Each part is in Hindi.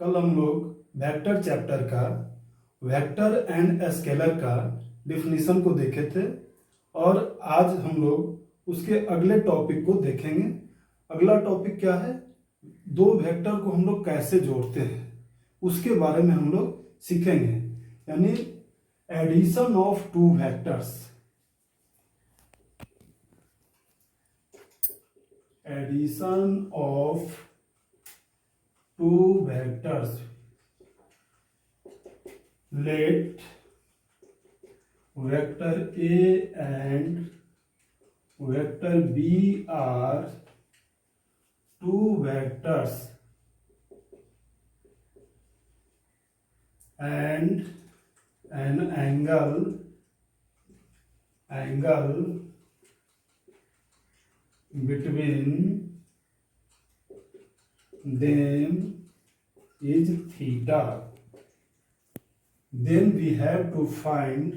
कल हम लोग वेक्टर चैप्टर का वेक्टर एंड स्केलर का डिफिनीशन को देखे थे और आज हम लोग उसके अगले टॉपिक को देखेंगे। अगला टॉपिक क्या है? दो वेक्टर को हम लोग कैसे जोड़ते हैं उसके बारे में हम लोग सीखेंगे, यानी addition of two vectors. Addition of two vectors. Let vector A and vector B are two vectors and an angle between them is theta. Then we have to find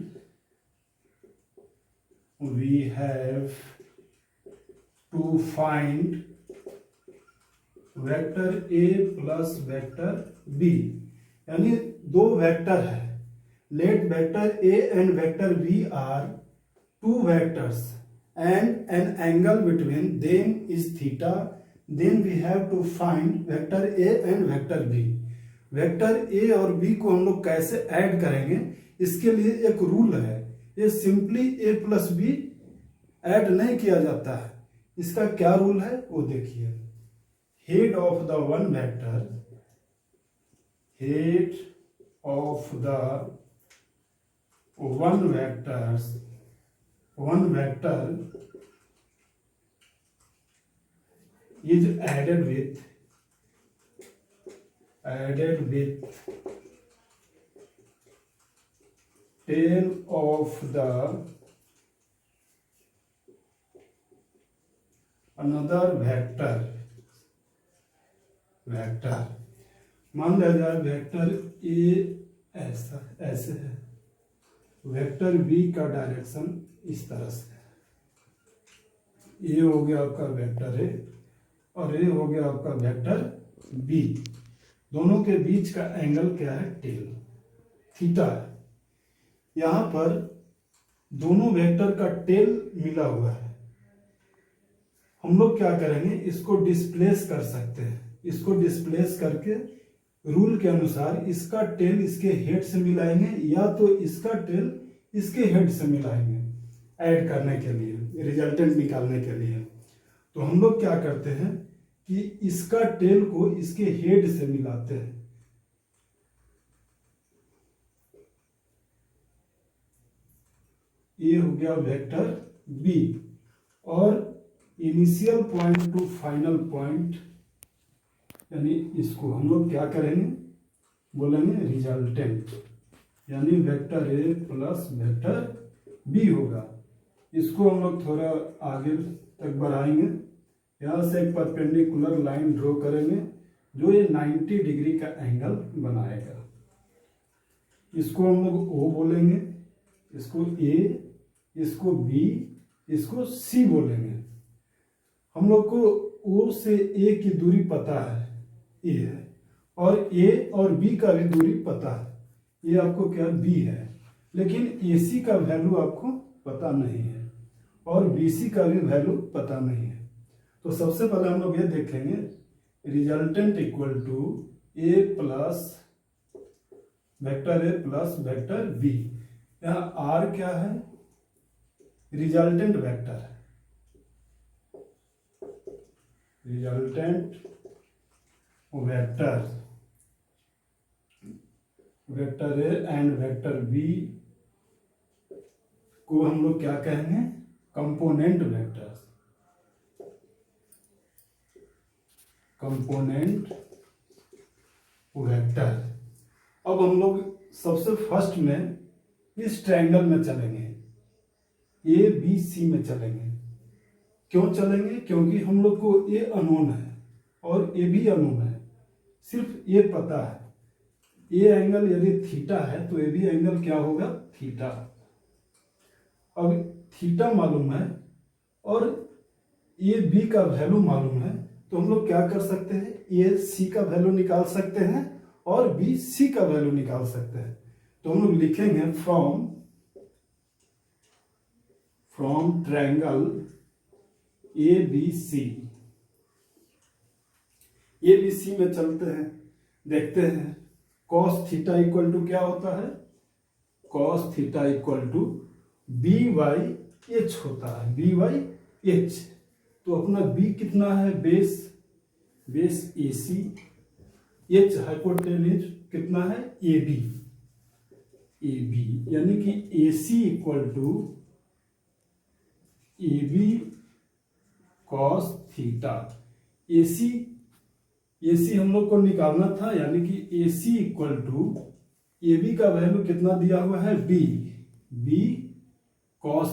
vector A plus vector B, यानी दो वेक्टर है। Let vector A and vector B are two vectors and an angle between them is theta. Then we have to find vector A and vector B। Vector A और बी को हम लोग कैसे ऐड करेंगे, इसके लिए एक रूल है। ये सिंपली ए प्लस बी ऐड नहीं किया जाता है। इसका क्या रूल है वो देखिए। Head of the one vector is added with tail of the another vector. मान लिया जाए वेक्टर ए ऐसे है, वेक्टर बी का डायरेक्शन इस तरह से है। ये हो गया आपका वेक्टर ए और ये हो गया आपका वेक्टर बी। दोनों के बीच का एंगल क्या है? टेल, थीटा है। यहां पर दोनों वेक्टर का टेल मिला हुआ है। हम लोग क्या करेंगे, इसको डिस्प्लेस कर सकते हैं। इसको डिस्प्लेस करके रूल के अनुसार इसका टेल इसके हेड से मिलाएंगे या तो इसका टेल इसके हेड से मिलाएंगे ऐड करने के लिए, रिजल्टेंट निकालने के लिए। तो हम लोग क्या करते हैं कि इसका टेल को इसके हेड से मिलाते हैं। ये हो गया वेक्टर बी और initial point to final point, यानी इसको हम लोग क्या करेंगे, बोलेंगे रिजल्टेंट, यानी vector A plus vector B होगा। इसको हम लोग थोड़ा आगे तक बढ़ाएंगे। यहां से एक परपेंडिकुलर लाइन ड्रॉ करेंगे जो ये 90 डिग्री का एंगल बनाएगा। इसको हम लोग ओ बोलेंगे, इसको ए, इसको बी, इसको सी बोलेंगे। हम लोग को ओ से ए की दूरी पता है, ए है, और ए और बी का भी दूरी पता है, ये आपको क्या बी है। लेकिन ए सी का वैल्यू आपको पता नहीं है और बी सी का भी वैल्यू पता नहीं है। तो सबसे पहले हम लोग ये देखेंगे resultant equal to A plus vector B. यहाँ आर क्या है? रिजल्टेंट वेक्टर है। Resultant vector A and vector B को हम लोग क्या कहेंगे? Component vector. अब हम लोग सबसे फर्स्ट में इस ट्रायंगल में चलेंगे, ए बी सी में चलेंगे। क्यों चलेंगे? क्योंकि हम लोग को ए अननोन है और ए भी अननोन है, सिर्फ ए पता है। ए एंगल यदि थीटा है तो ए बी एंगल क्या होगा? थीटा। अब थीटा मालूम है और ए बी का वैल्यू मालूम है, तो हम लोग क्या कर सकते हैं, ए सी का वैल्यू निकाल सकते हैं और बी सी का वैल्यू निकाल सकते हैं। तो हम लोग लिखेंगे from triangle A B C में चलते हैं, देखते हैं cos थीटा इक्वल टू क्या होता है, cos theta equal to B by H होता है, बी बाई एच। तो अपना बी कितना है, base A C, H hypotenuse कितना है, ए बी, यानी कि A C equal to A B cos theta. A C हम लोग को निकालना था, यानी कि A C equal to A B का वैल्यू कितना दिया हुआ है, बी कॉस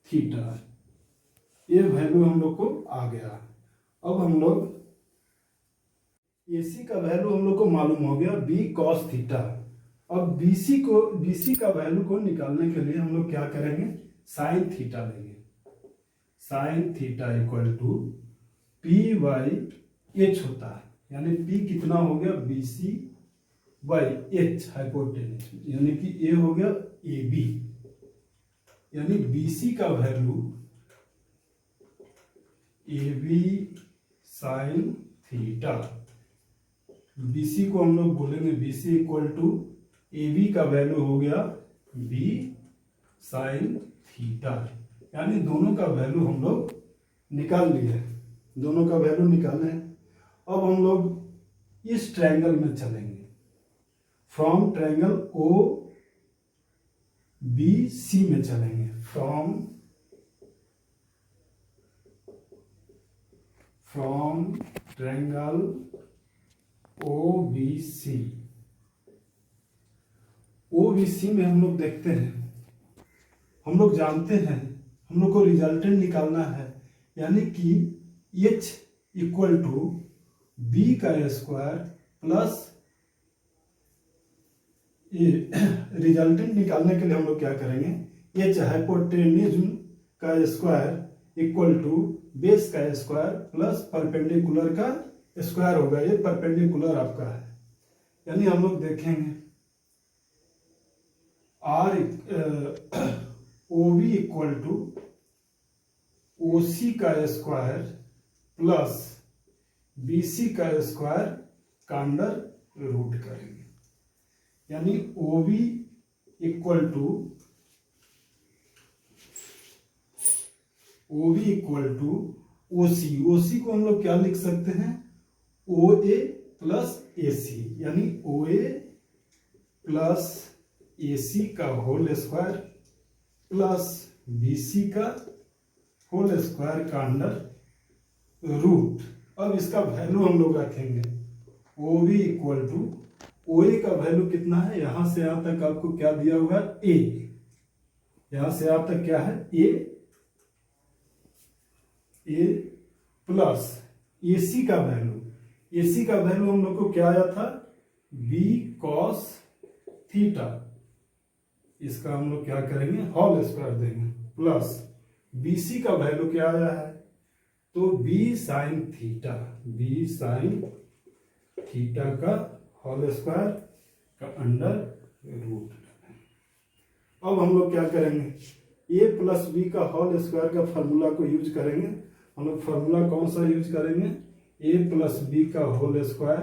थीटा, ये वैल्यू हम लोग को आ गया। अब हम लोग ए सी का वैल्यू हम लोग को मालूम हो गया, बी कॉस थीटा। अब बी सी का वैल्यू को निकालने के लिए हम लोग क्या करेंगे, साइन थीटा लेंगे। Sine theta equal to P by H होता है, यानी पी कितना हो गया, B C by H hypotenuse, यानी कि ए हो गया ए बी, यानी बी सी का value A B sine theta. B C को हम लोग बोलेंगे B C equal to A B का वैल्यू हो गया बी साइन थीटा, यानी दोनों का वैल्यू हम लोग निकाल लिए, दोनों का वैल्यू निकाले। अब हम लोग इस ट्रायंगल में चलेंगे, from triangle O B C में चलेंगे, from triangle O B C में हम लोग देखते हैं, हम लोग जानते हैं, हम लोग को रिजल्टेंट निकालना है, यानी कि एच इक्वल टू बी का स्क्वायर प्लस रिजल्टेंट निकालने के लिए हम लोग क्या करेंगे, एच हाइपोटेन्यूज का स्क्वायर इक्वल टू बेस का स्क्वायर प्लस परपेंडिकुलर का स्क्वायर होगा, ये परपेंडिकुलर आपका है। यानी हम लोग देखेंगे R O B equal to O C का स्क्वायर प्लस बी सी का स्क्वायर का अंडर रूट करेंगे, यानी O B equal to O C को हम लोग क्या लिख सकते हैं, ओ ए प्लस ए सी, यानी ओ ए प्लस ए सी का whole square plus B C का होल स्क्वायर का अंडर रूट। अब इसका वैल्यू हम लोग रखेंगे, O B equal to O A का वैल्यू कितना है, यहां से यहां तक आपको क्या दिया हुआ है, ए, यहां से यहां तक क्या है, ए प्लस ए सी का वैल्यू हम लोग को क्या आया था, बी कॉस थीटा, इसका हम लोग क्या करेंगे, होल स्क्वायर देंगे, प्लस बी सी का वैल्यू क्या आया है, तो बी साइन थीटा का होल स्क्वायर का अंडर रूट। अब हम लोग क्या करेंगे, ए प्लस बी का होल स्क्वायर का फॉर्मूला को यूज करेंगे। हम लोग फॉर्मूला कौन सा यूज करेंगे, ए प्लस बी का होल स्क्वायर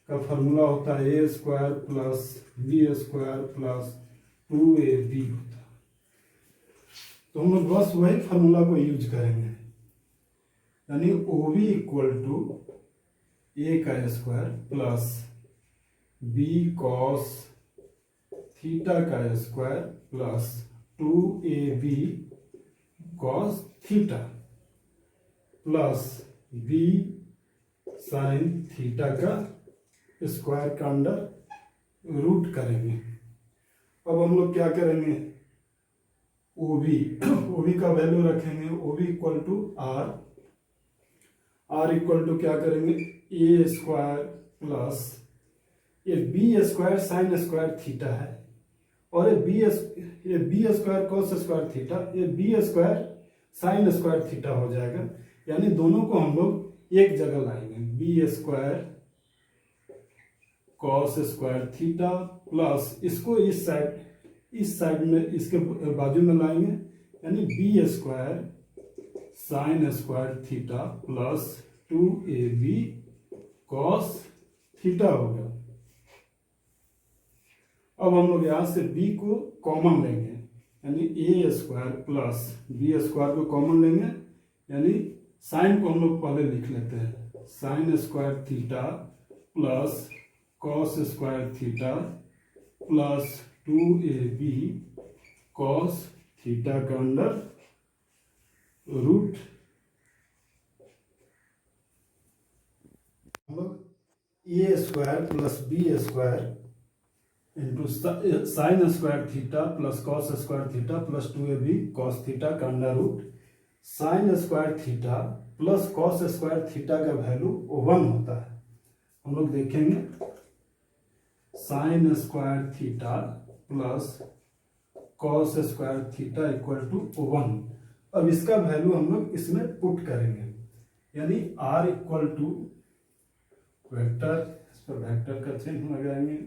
का फॉर्मूला होता है A square plus B square plus 2ab होता है। तो हम लोग बस वही फॉर्मूला को यूज करेंगे, यानी O B equal to A का square plus B cos theta का square plus 2ab cos theta plus B sine theta का स्क्वायर का अंडर रूट करेंगे। अब हम लोग क्या करेंगे, ओ बी का वैल्यू रखेंगे, O B equal to R equal to क्या करेंगे, ए स्क्वायर प्लस ये B square sine square theta है, और ये B square cos square theta, ये B square sine square theta हो जाएगा, यानी दोनों को हम लोग एक जगह लाएंगे, B square cos square theta plus इसको इस साइड में इसके बाजू में लाएंगे, यानी B square sine square theta plus 2ab cos theta हो गया। अब हम लोग यहां से b को कॉमन लेंगे, यानी ए स्क्वायर प्लस बी स्क्वायर को कॉमन लेंगे, यानी साइन को हम लोग पहले लिख लेते हैं, sine square theta plus cos square theta plus 2ab cos theta का अंडर रूट। हम लोग A square plus B square into sine square theta plus cos square theta plus 2ab cos theta का under root. Sine square theta plus cos square theta का वैल्यू 1 होता है। हम लोग देखेंगे sine square theta plus cos square theta equal to 1। अब इसका वैल्यू हम लोग इसमें पुट करेंगे, यानी r इक्वल टू वेक्टर, इस पर वेक्टर का चिन्ह लगाएंगे,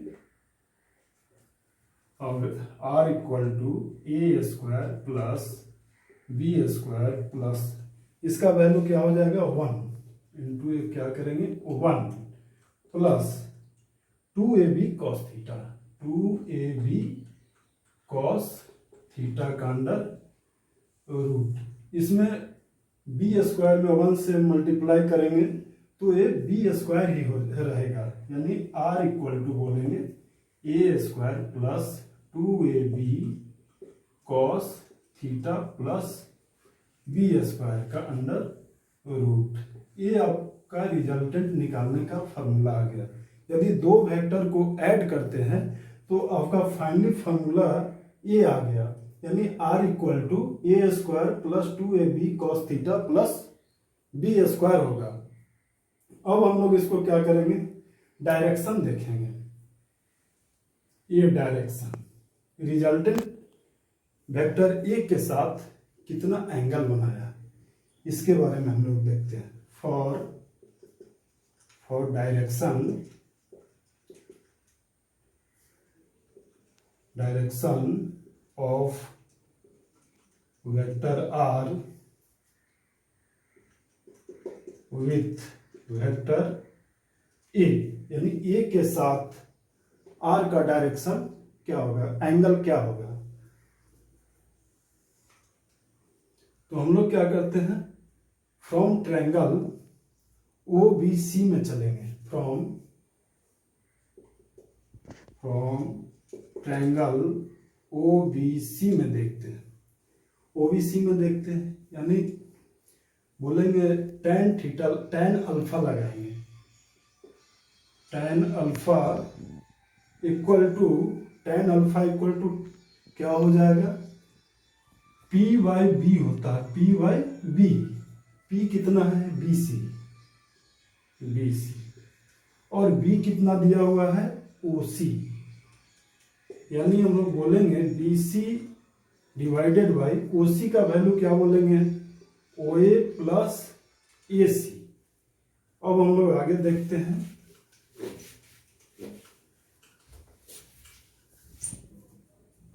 और r equal to A square plus B square plus इसका वैल्यू क्या हो जाएगा 1 इंटू क्या करेंगे 1 plus 2ab cos theta, 2ab cos theta का अंडर रूट। इसमें बी स्क्वायर में 1 से मल्टीप्लाई करेंगे तो ये बी स्क्वायर ही रहेगा, यानी r इक्वल टू बोलेंगे a square plus 2ab cos theta plus B square का अंडर रूट। ये आपका रिजल्टेंट निकालने का फॉर्मूला आ गया। यदि दो वेक्टर को ऐड करते हैं तो आपका फाइनली फॉर्मूला ये आ गया, यानी r equal to A square plus 2ab cos theta plus B square होगा। अब हम लोग इसको क्या करेंगे, डायरेक्शन देखेंगे। ये डायरेक्शन रिजल्टेंट वेक्टर ए के साथ कितना एंगल बनाया, इसके बारे में हम लोग देखते हैं। For direction of vector r with vector a, यानी a के साथ r का डायरेक्शन क्या होगा, एंगल क्या होगा। तो हम लोग क्या करते हैं, फ्रॉम ट्रायंगल OBC में चलेंगे, फ्रॉम ट्रायंगल OBC में देखते हैं, OBC में देखते हैं, यानी बोलेंगे tan थीटा, tan अल्फा लगाएंगे, tan अल्फा इक्वल टू क्या हो जाएगा, P बाई बी होता है, P बाई बी, P कितना है BC, और B कितना दिया हुआ है OC, यानी हम लोग बोलेंगे BC डिवाइडेड बाई OC का वैल्यू क्या बोलेंगे OA प्लस AC। अब हम लोग आगे देखते हैं,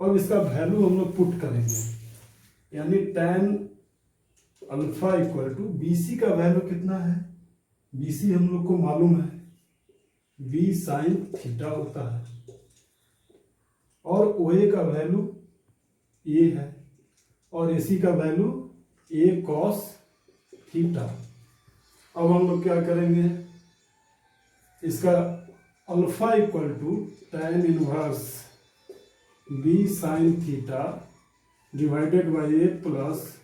और इसका वैल्यू हम लोग पुट करेंगे, यानी tan alpha equal to BC का वैल्यू कितना है, BC हम लोग को मालूम है B साइन थीटा होता है, और OA का वैल्यू A है, और AC का वैल्यू A कॉस थीटा। अब हम लोग क्या करेंगे, इसका alpha equal to tan inverse B sine theta divided by A plus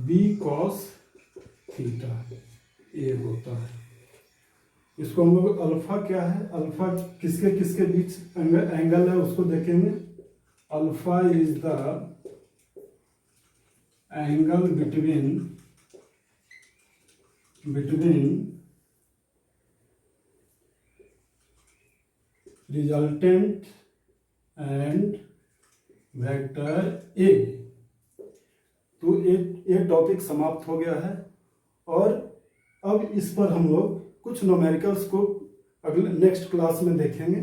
B cos theta A होता है। इसको हम लोग अल्फा क्या है, अल्फा किसके किसके बीच एंगल है उसको देखेंगे। Alpha is the angle between resultant and vector A. तो ये टॉपिक समाप्त हो गया है, और अब इस पर हम लोग कुछ न्यूमेरिकल्स को अगले नेक्स्ट क्लास में देखेंगे।